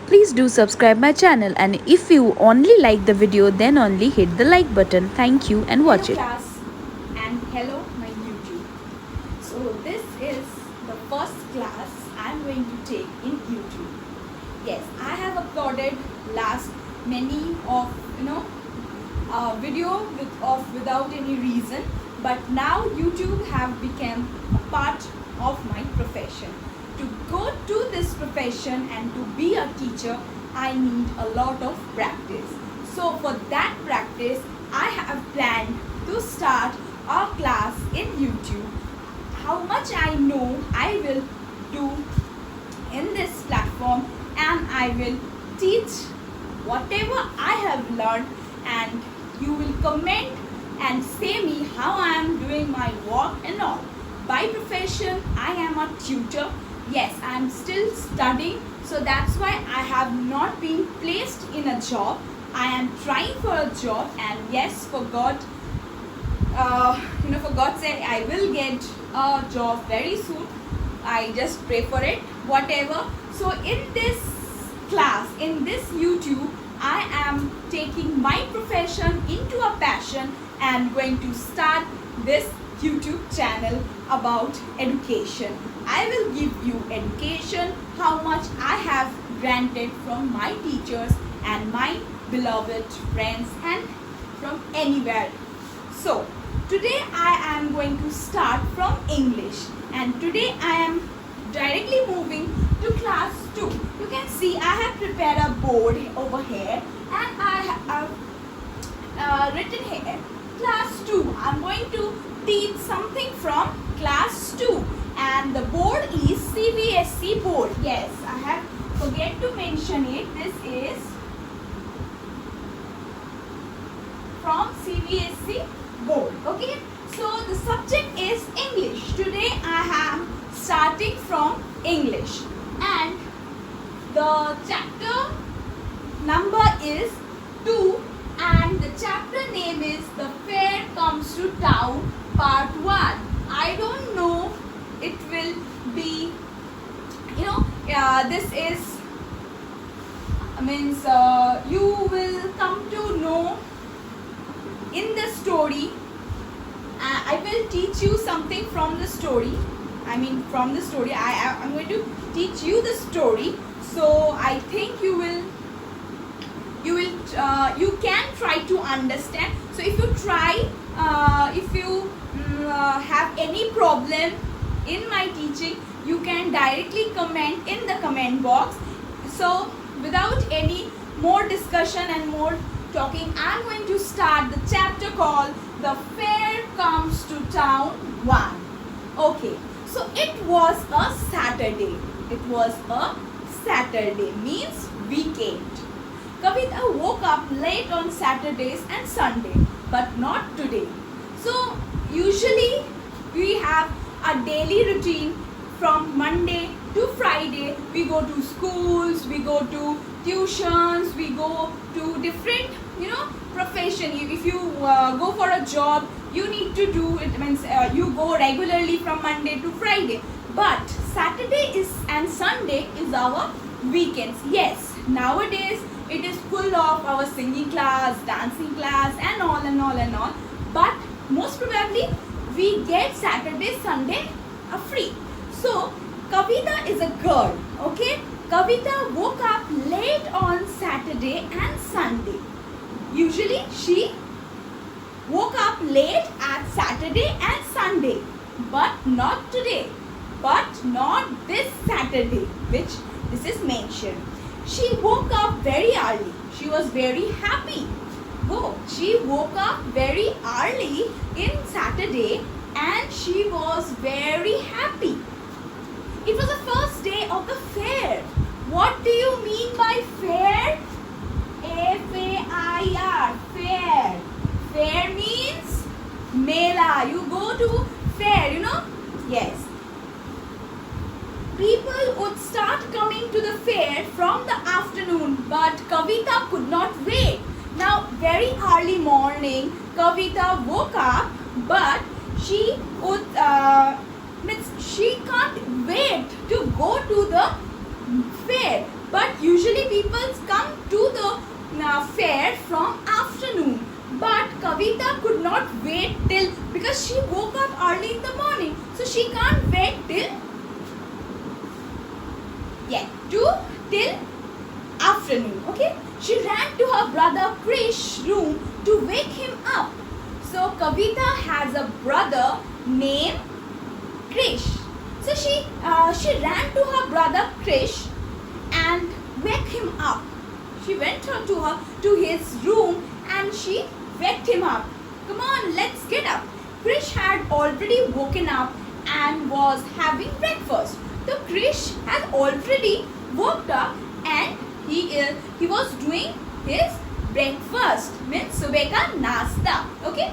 Please do subscribe my channel, and if you only like the video, then only hit the like button. Thank you and Hello watch it. class and hello my YouTube. So this is the first class I'm going to take in YouTube. Yes, I have uploaded last many of video without any reason, but now YouTube have become a part of my profession. To go to this profession and to be a teacher, I need a lot of practice. So for that practice, I have planned to start a class in YouTube. How much I know I will do in this platform, and I will teach whatever I have learned, and you will comment and say me how I am doing my work and all. By profession, I am a tutor. Yes, I am still studying, so that's why I have not been placed in a job. I am trying for a job, and yes, for God, for God's sake, I will get a job very soon. I just pray for it, whatever. So in this class, in this YouTube, I am taking my profession into a passion and going to start this YouTube channel about education. I will give you education, how much I have granted from my teachers and my beloved friends and from anywhere. So today I am going to start from English, and today I am directly moving to class 2. You can see I have prepared a board over here, and I have written here class 2. I'm going to teach something from class 2, and the board is CBSE board. Yes, I have forget to mention it. This is from CBSE board. Okay, so the subject is English. Today I am starting from English, and the chapter number is 2, and the chapter name is The Fair Comes to Town Part 1. I don't know, it will be, this is, you will come to know in the story. I will teach you something from the story. From the story, I'm going to teach you the story. So I think you can try to understand. So if you try, if you have any problem in my teaching, you can directly comment in the comment box. So without any more discussion and more talking, I'm going to start the chapter called The Fair Comes to Town 1. Okay, so it was a Saturday. It was a Saturday, means weekend. Kavita woke up late on Saturdays and Sunday, but not today. So usually we have a daily routine from Monday to Friday. We go to schools, we go to tuitions, we go to different profession. If you go for a job, you need to do it, means you go regularly from Monday to Friday, but Saturday is and Sunday is our weekends. Yes, nowadays it is full of our singing class, dancing class, and all and all and all, but most probably we get Saturday, Sunday free. So Kavita is a girl. Okay, Kavita woke up late on Saturday and Sunday. Usually she woke up late at Saturday and Sunday, but not today, but not this Saturday, which this is mentioned. She woke up very early. She was very happy. Oh, she woke up very early in Saturday, and she was very happy. It was the first day of the fair. What do you mean by fair? F-A-I-R, fair. Fair means mela. You go to fair, Yes. People would start coming to the fair from the afternoon, but Kavita could not wait. Now, very early morning, Kavita woke up, but she would means she can't wait to go to the fair. But usually people come to the fair from afternoon. But Kavita could not wait till, because she woke up early in the morning, so she can't wait till afternoon. Okay, she ran to her brother Krish's room to wake him up. So Kavita has a brother named Krish. So she ran to her brother Krish and wake him up. She went to his room and she waked him up. Come on, let's get up. Krish had already woken up and was having breakfast. So Krish had already woke up and he was doing his breakfast, means सुबह का नाश्ता. Okay,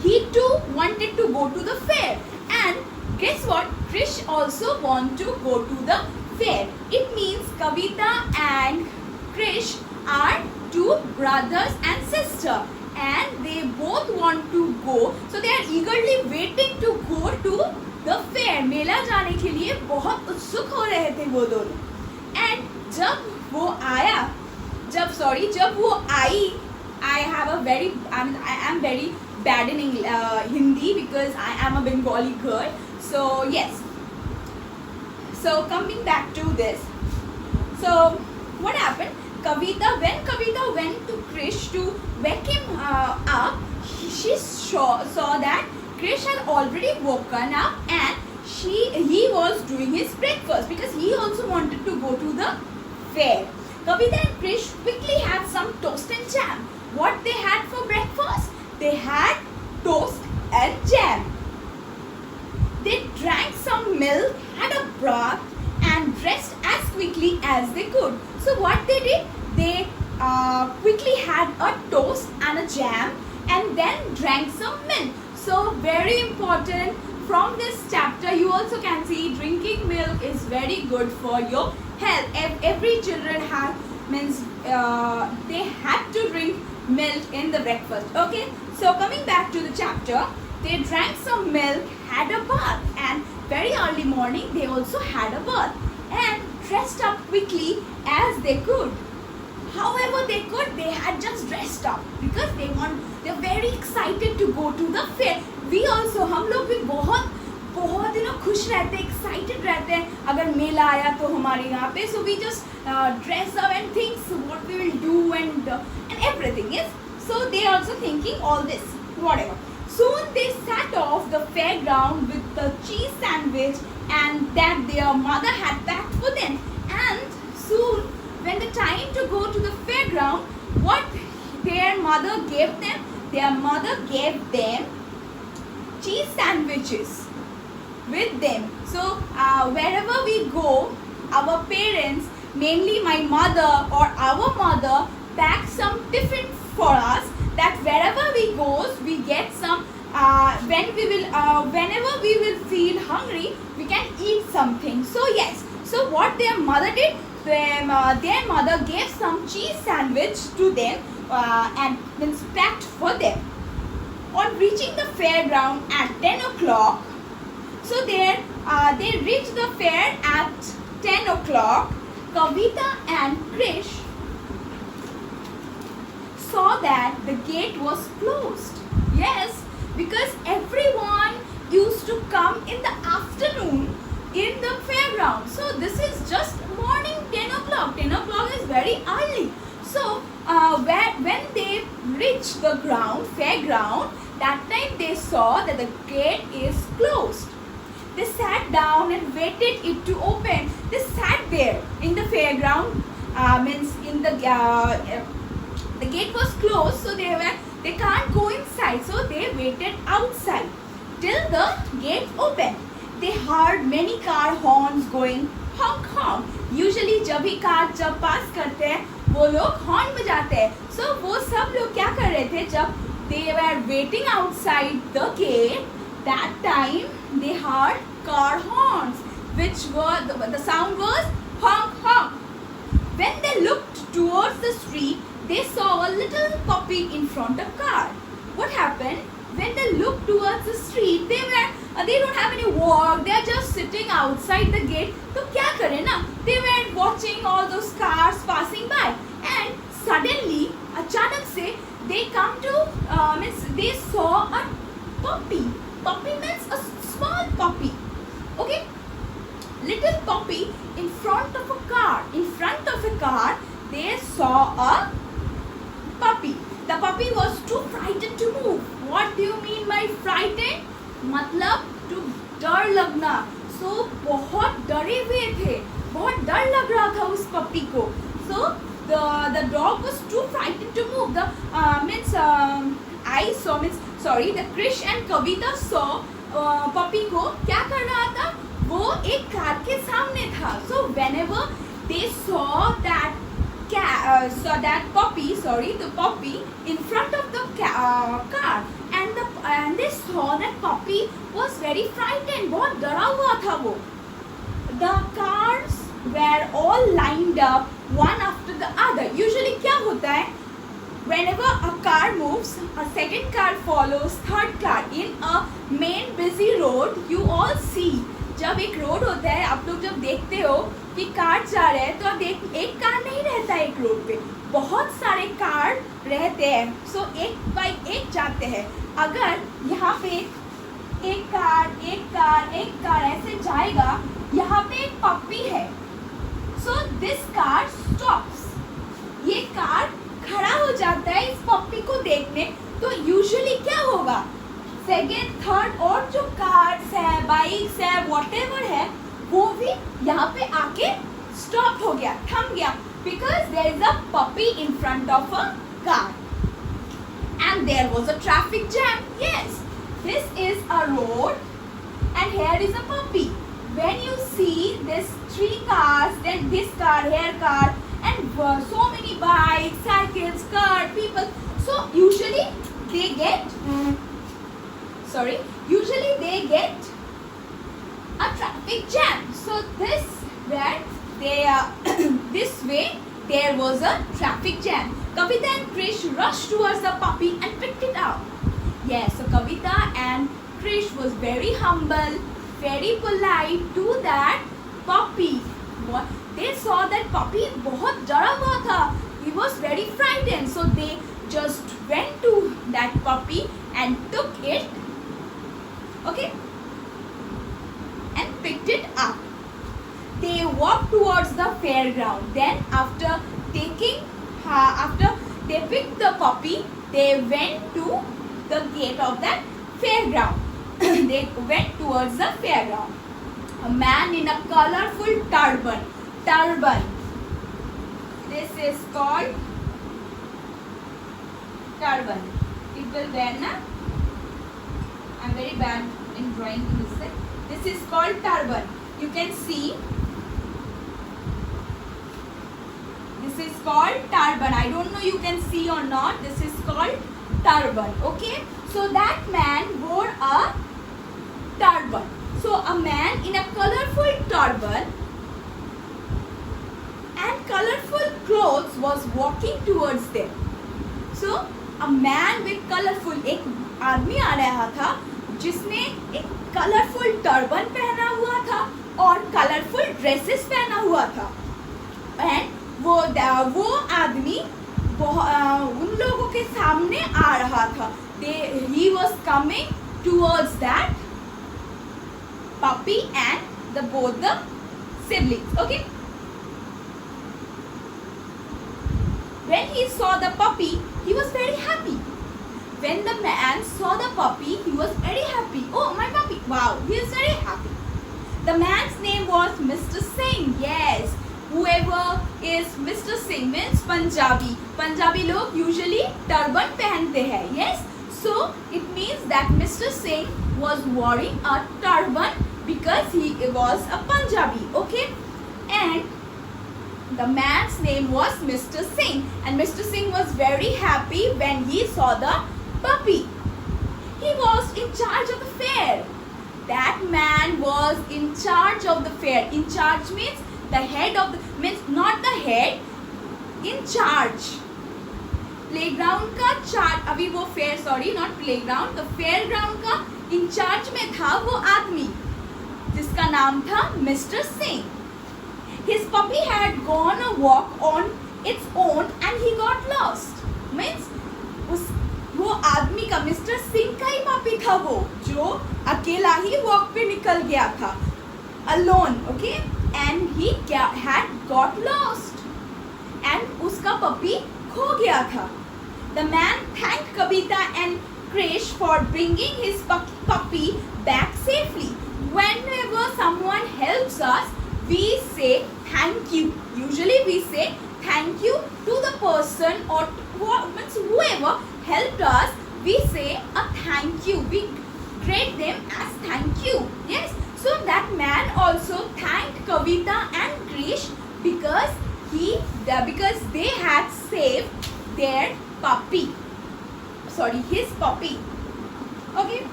he too wanted to go to the fair, and guess what? Krish also want to go to the fair. It means Kavita and Krish are two brothers and sister, and they both want to go, so they are eagerly waiting to go to the fair. मेला जाने के लिए बहुत उत्सुक हो रहे थे वो दोनों. And जब वो आई, I am very bad in Hindi because I am a Bengali girl. So yes. So coming back to this. So what happened? When Kavita went to Krish to wake him up, she saw that Krish had already woken up and he was doing his breakfast because he also wanted to go to the fair. Kavita and Krish quickly had some toast and jam. What they had for breakfast? They had toast and jam. They drank some milk, had a bath, and dressed as quickly as they could. So what they did? They quickly had a toast and a jam and then drank some milk. So very important, from this chapter you also can see drinking milk is very good for your health. Every children they had to drink milk in the breakfast. Okay, so coming back to the chapter, they drank some milk, had a bath, and very early morning they also had a bath and dressed up quickly as they could. However they had just dressed up because they're very excited to go to the fair. We also, हम लोग भी बहुत खुश रहते हैं, excited रहते हैं अगर मेला आया तो हमारे यहाँ पे. So we just dress up and think what we will do and everything. Yes, so they are also thinking all this, whatever. Soon they set off the fairground with the cheese sandwich and that their mother had packed for them. And soon, when the time to go to the fairground, what their mother gave them? Their mother gave them cheese sandwiches with them. So wherever we go, our parents, mainly my mother or our mother, pack some tiffin for us, that wherever we go, we get some. Whenever we will feel hungry, we can eat something. So yes. So what their mother did? Their mother gave some cheese sandwich to them and then packed for them. On reaching the fairground at 10 o'clock, so they reached the fair at 10 o'clock. Kavita and Krish saw that the gate was closed. Yes, because everyone used to come in the afternoon in the fairground. So this is just morning 10 o'clock. 10 o'clock is very early. So when they reached the fairground, that time they saw that the gate is closed. They sat down and waited it to open. They sat there in the fairground, the gate was closed, so they can't go inside, so they waited outside till the gate opened. They heard many car horns going honk honk. Usually जब भी car जब पास करते हैं वो लोग horn बजाते हैं. So वो सब लोग क्या कर रहे थे? जब they were waiting outside the gate, that time they heard car horns, which were the sound was honk honk. When they looked towards the street, they saw a little puppy in front of car. What happened? When they looked towards the street, they were they don't have any work, they are just sitting outside the gate. तो क्या करें ना? They were watching all those cars passing by, and suddenly अचानक से they come to means they saw a puppy. Puppy means a small puppy. Okay, little puppy in front of a car. In front of a car, they saw a puppy. The puppy was too frightened to move. What do you mean by frightened? मतलब to डर लगना. So बहुत डरे हुए थे, बहुत डर लग रहा था उस पप्पी को. So the dog was too frightened to move. The the Krish and Kavita saw पप्पी को क्या कर रहा था, वो एक कार के सामने था. So whenever they saw that the puppy in front of the car, and they saw that puppy was very frightened. बहुत डरा हुआ था वो. The cars were all lined up one after the other. Usually क्या होता है, whenever a car moves, a second car follows third car. In a main busy road, you all see, जब एक रोड होता है, आप लोग जब देखते हो कि कार जा रहे हैं, तो आप एक कार नहीं रहता है एक रोड पे, बहुत सारे कार रहते हैं. सो एक बाई एक जाते हैं. अगर यहाँ पे एक कार ऐसे जाएगा, यहाँ पे एक पप्पी है. So this car stops. ये कार खड़ा हो जाता है इस पप्पी को देखने. तो यूजुअली क्या होगा, सेकेंड थर्ड और जो कार्स है, बाइक्स है, व्हाटएवर है, वो भी यहाँ पे आके स्टॉप हो गया, थम गया, because there is a puppy in front of a car and there was a traffic jam. Yes, this is a road and here is a puppy. When you see this 3 cars, then this car, here car, and so many bikes, cycles, cars, people, so usually they get a traffic jam. So this way there was a traffic jam. Kavita and Krish rushed towards the puppy and picked it up. Yes, so Kavita and Krish was very humble, very polite to that puppy. They saw that puppy बहुत डरा हुआ था. He was very frightened. So they just went to that puppy and took it, okay, and picked it up. They walked towards the fairground. Then after they picked the puppy, they went to the gate of that fairground. They went towards the fairground. A man in a colorful turban. This is called turban. People wear na. I'm very bad in drawing this. This is called turban. You can see. This is called turban. I don't know you can see or not. This is called turban. Okay. So that man wore a turban. So a man in a colorful turban and colorful clothes was walking towards them. So a man with colorful, एक आदमी आ रहा था जिसने एक colourful turban पहना हुआ था और कलरफुल ड्रेसेस पहना हुआ था. एंड वो आदमी उन लोगों के सामने आ रहा था. He was coming towards that puppy and both the siblings. Okay. When he saw the puppy, he was very happy. When the man saw the puppy, he was very happy. Oh, my puppy! Wow, he is very happy. The man's name was Mr. Singh. Yes, whoever is Mr. Singh means Punjabi. Punjabi log usually turban पहनते हैं. Yes. So it means that Mr. Singh was wearing a turban because he was a Punjabi. Okay, and the man's name was Mr. Singh, and Mr. Singh was very happy when he saw the puppy. He was in charge of the fair. That man was in charge of the fair. In charge means the head of the, means not the head, in charge. Playground का charge, अभी वो fair, sorry not playground, तो fair ground का in charge में था वो आदमी जिसका नाम था mister Singh. His puppy had gone a walk on its own and he got lost. Means वो आदमी का मिस्टर सिंह का ही पपी था वो जो अकेला ही वॉक पे निकल गया था. Alone, okay? And he had got lost. And उसका पपी खो गया था. The man thanked Kavita and Krish for bringing his puppy back safely. Whenever someone helps us, we say thank you. Usually we say thank you to the person or whoever helped us. We say a thank you. We greet them as thank you. Yes. So that man also thanked Kavita and Krish because they had saved their puppy. Sorry, his puppy. Okay.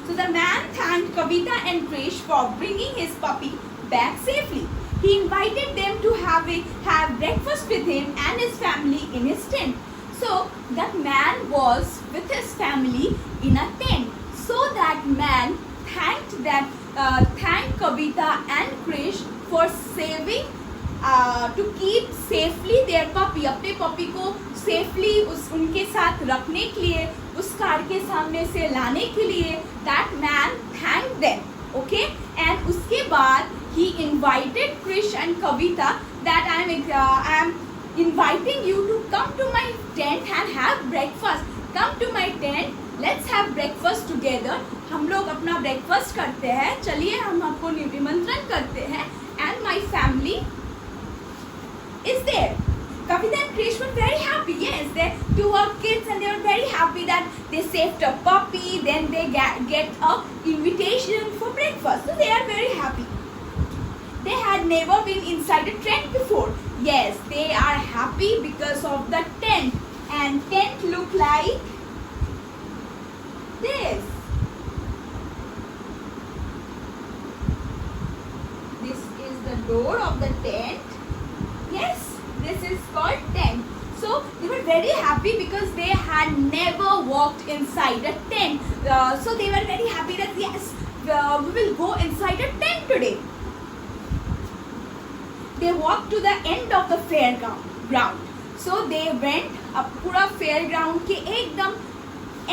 So the man thanked Kavita and Krish for bringing his puppy back safely. He invited them to have breakfast with him and his family in his tent. So that man was with his family in a tent. So that man thanked Kavita and Krish for saving to keep safely their puppy. अपने puppy को safely उनके साथ रखने के लिए, उस car के सामने से लाने के लिए that man thanked them. Okay, and उसके बाद he invited Krish and Kavita that I am inviting you to come to my tent and have breakfast. Come to my tent, let's have breakfast together. हम लोग अपना breakfast करते हैं. चलिए हम आपको निमंत्रण करते हैं. And my family is there. Kavita and Krish were very happy. Yes, they two were kids and they were very happy that they saved a puppy. Then they get a invitation for breakfast. So they are very happy. They had never been inside a tent before. Yes, they are happy because of the tent. And tent look like this. This is the door of the tent. Yes, this is called tent. So they were very happy because they had never walked inside a tent. So they were very happy that yes, we will go inside a tent today. They walked to the end of the fairground. So they went अब पूरा fairground के एकदम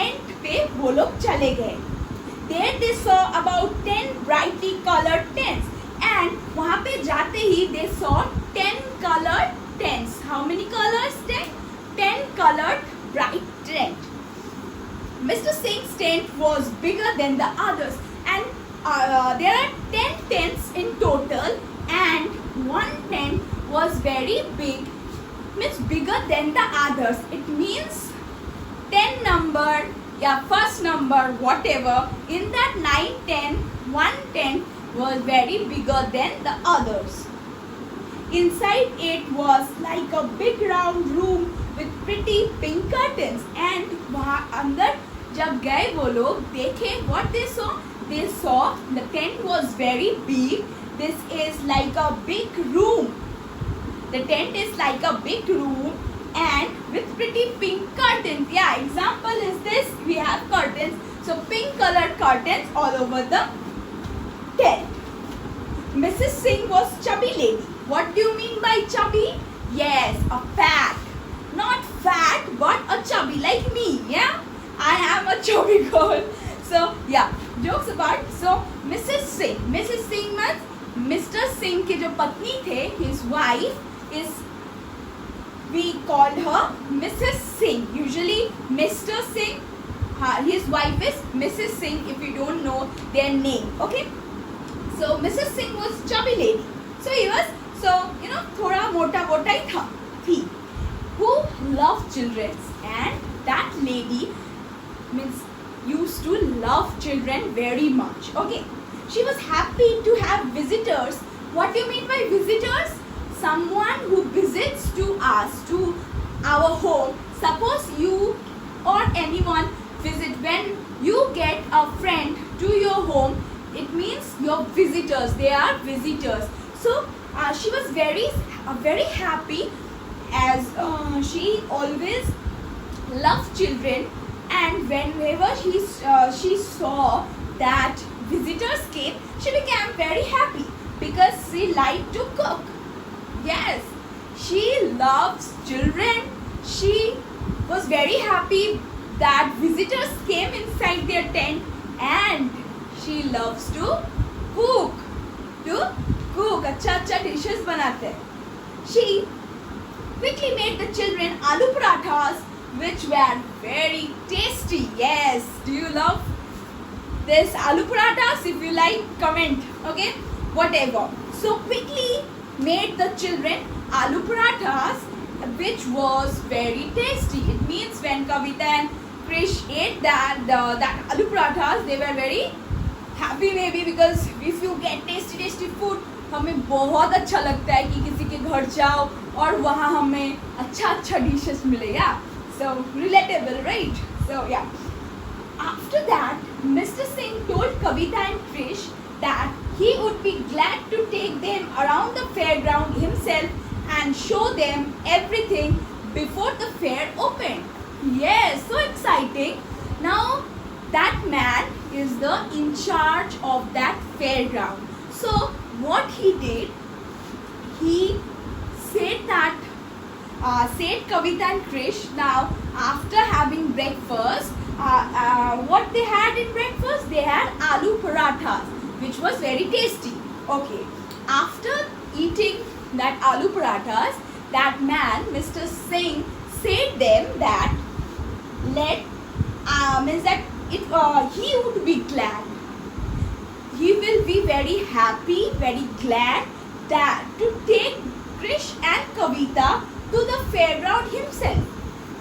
end पे वो लोग चले गए. There they saw about 10 brightly colored tents. And वहाँ पे जाते ही they saw 10 colored tents. How many colors? 10 colored bright tent. Mr. Singh's tent was bigger than the others, and there are 10 tents in total, and one tent was very big, means bigger than the others. It means 10 number, first number, whatever. In that 9, 10, one tent was very bigger than the others. Inside it was like a big round room with pretty pink curtains. And वहाँ अंदर जब गए वो लोग देखे what they saw. They saw the tent was very big. This is like a big room. The tent is like a big room and with pretty pink curtains. Yeah, example is this. We have curtains. So pink colored curtains all over the tent. Mrs. Singh was chubby lady. What do you mean by chubby? Yes, a fat. Not fat, but a chubby like me. Yeah, I am a chubby girl. So yeah, jokes apart. So Mrs. Singh means Mr. Singh की जो पत्नी थे, his wife is, we called her Mrs. Singh. Usually Mr. Singh, his wife is Mrs. Singh. If you don't know their name, okay. So Mrs. Singh was chubby lady. So he was थोड़ा मोटा ही थी. Who loved children, and that lady means used to love children very much. Okay. She was happy to have visitors. What do you mean by visitors? Someone who visits to us, to our home. Suppose you or anyone visit. When you get a friend to your home, it means your visitors. They are visitors. So she was very happy as she always loved children. And whenever she saw that visitors came, she became very happy because she liked to cook. Yes, she loves children. She was very happy that visitors came inside their tent, and she loves to cook. अच्छा अच्छा dishes बनाते हैं. She quickly made the children aloo parathas, which were very tasty. Yes, do you love this aloo parathas? If you like, comment. Okay, whatever. So quickly made the children aloo parathas, which was very tasty. It means when Kavita and Krish ate that aloo parathas, they were very happy, maybe because if you get tasty food, हमें बहुत अच्छा लगता है कि किसी के घर जाओ और वहाँ हमें अच्छा डिशेस मिले. Yeah, so relatable, right? So yeah, after that Mr. Singh told Kavita and Krish that he would be glad to take them around the fairground himself and show them everything before the fair opened. Yes, so exciting. Now that man is the in charge of that fairground. So what he did, he said Kavita and Krish, now after having breakfast, what they had in breakfast, they had aloo parathas, which was very tasty. Okay, after eating that aloo parathas, that man, Mr. Singh, said them that he would be glad. He will be very happy, very glad that to take Krish and Kavita to the fairground himself.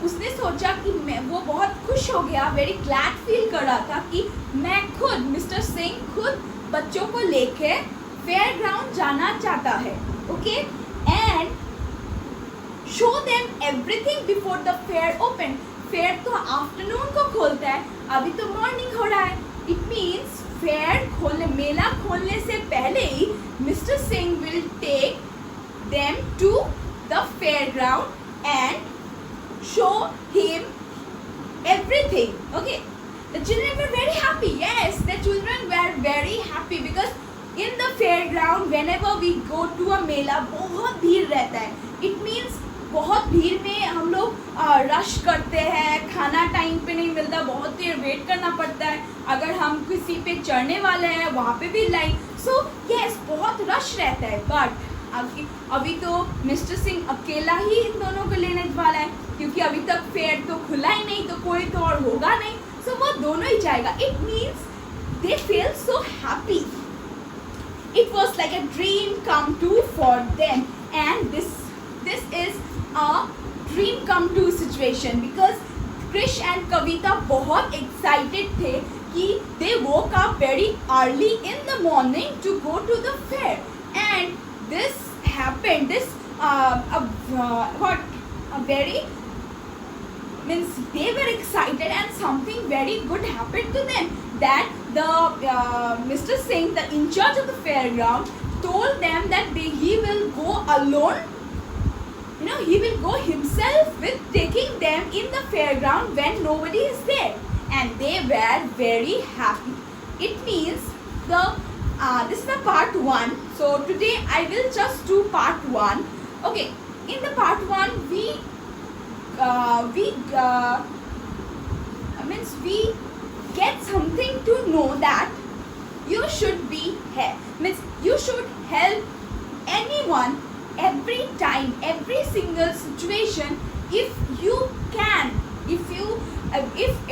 उसने सोचा कि वो बहुत खुश हो गया, very glad feel कर रहा था कि मैं खुद, मिस्टर सिंह खुद बच्चों को लेके fairground जाना चाहता है. Okay, and show them everything before the fair opened. Fair तो आफ्टरनून को खोलता है, अभी तो मॉर्निंग हो रहा है. It means मेला खोलने से पहले ही mister Singh will take them to the fairground and show him everything. Okay, the children were very happy. Yes, the children were very happy because in the fairground whenever we go to a मेला बहुत भीड़ रहता है. It means बहुत भीड़ में हम लोग rush करते हैं, खाना टाइम पे नहीं मिलता, बहुत देर वेट करना पड़ता है. अगर हम किसी पे चढ़ने वाले हैं वहाँ पे भी लाइन. सो यस, बहुत रश रहता है. बट अभी तो मिस्टर सिंह अकेला ही इन दोनों को लेने वाला है, क्योंकि अभी तक फेयर तो खुला ही नहीं, तो कोई तो और होगा नहीं. सो वो दोनों ही जाएगा. It means they feel so happy. It was like a dream come true for them, and this is a dream come true situation because Krish and Kavita बहुत excited थे कि they woke up very early in the morning to go to the fair, and this happened. Very means they were excited and something very good happened to them, that the Mr. Singh, the in charge of the fairground, told them that he will go alone. He will go himself with taking them in the fairground when nobody is there, and they were very happy. It means this is the part 1. So today I will just do part 1. Okay, in the part 1 we get something to know that you should be here. Means you should help anyone, every time, every single situation, if you can, if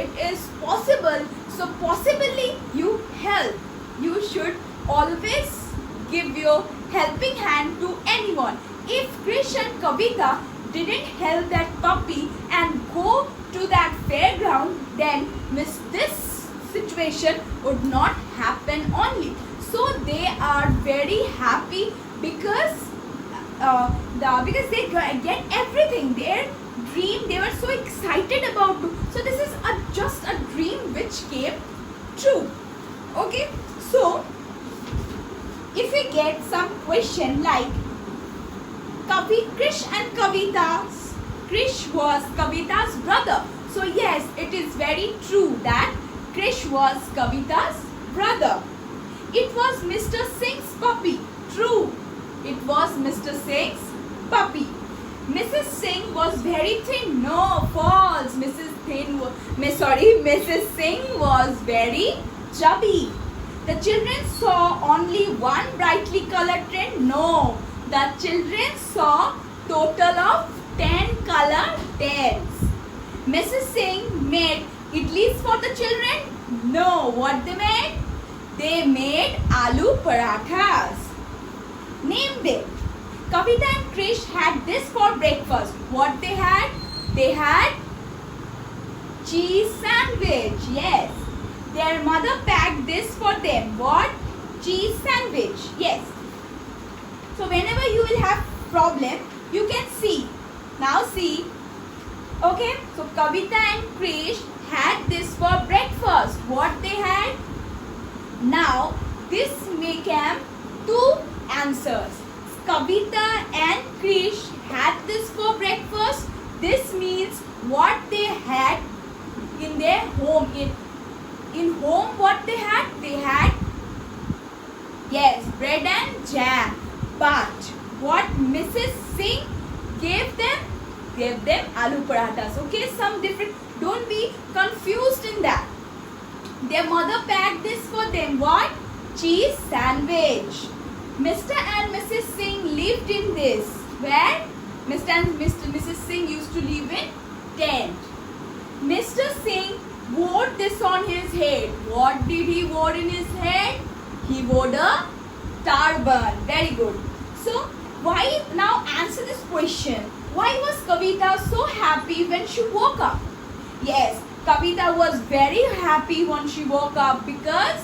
it is possible. So possibly you help. You should always give your helping hand to anyone. If Krish and Kavita didn't help that puppy and go to that fairground, then this situation would not happen only. So they are very happy because they get everything, their dream, they were so excited about. So this is just a dream which came true. Okay, so if we get some question like Krish and Kavita's, Krish was Kavita's brother. So yes, it is very true that Krish was Kavita's brother. It was Mr. Singh's puppy. True. It was Mr. Singh's puppy. Mrs. Singh was very thin. No, false. Mrs. Singh was very chubby. The children saw only one brightly colored train. No, the children saw total of 10 colored trains. Mrs. Singh made idlis for the children. No, what they made? They made aloo parathas. Name them. Kavita and Krish had this for breakfast. What they had? They had cheese sandwich. Yes. Their mother packed this for them. What? Cheese sandwich. Yes. So whenever you will have problem, you can see. Now see. Okay. So Kavita and Krish had this for breakfast. What they had? Now this became two answers. Kavita and Krish had this for breakfast. This means what they had in their home. In home what they had? They had, yes, bread and jam. But what Mrs. Singh gave them? Gave them aloo parathas. Okay, some different. Don't be confused in that. Their mother packed this for them. What? Cheese sandwich. Mr. and Mrs. Singh lived in this. Where? Mr. and Mrs. Singh used to live in tent. Mr. Singh wore this on his head. What did he wore in his head? He wore a turban. Very good. So, why now answer this question? Why was Kavita so happy when she woke up? Yes, Kavita was very happy when she woke up because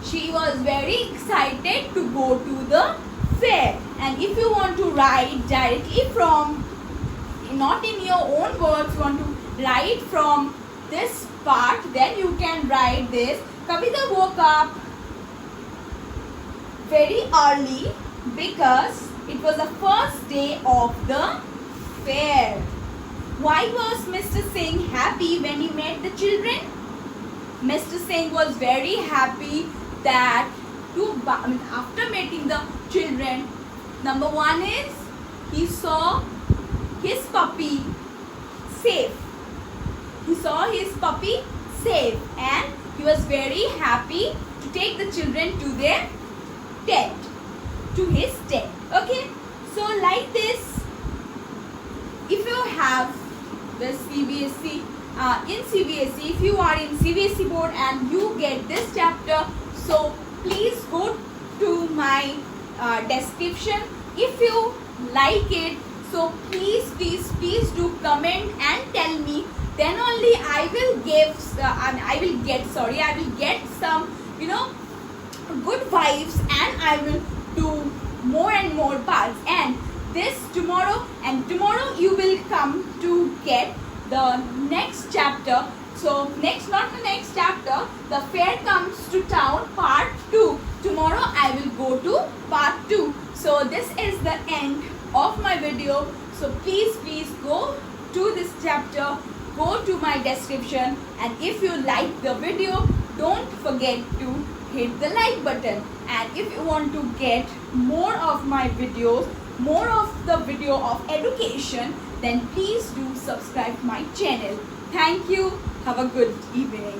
she was very excited to go to the fair. And if you want to write directly from, not in your own words, you want to write from this part, then you can write this. Kavita woke up very early because it was the first day of the fair. Why was Mr. Singh happy when he met the children? Mr. Singh was very happy that after meeting the children, number one is he saw his puppy safe. He saw his puppy safe and he was very happy to take the children to their tent, to his tent. Okay, so like this, if you have the CBSE, if you are in CBSE board and you get this chapter, so please go to my description. If you like it, so please do comment and tell me. Then only I will get some good vibes and I will do more and more parts. And tomorrow you will come to get the next chapter. So not the next chapter, the fair comes to town part 2. Tomorrow I will go to part 2. So this is the end of my video. So please go to this chapter, go to my description, and if you like the video, don't forget to hit the like button. And if you want to get more of my videos, more of the video of education, then please do subscribe my channel. Thank you. Have a good evening.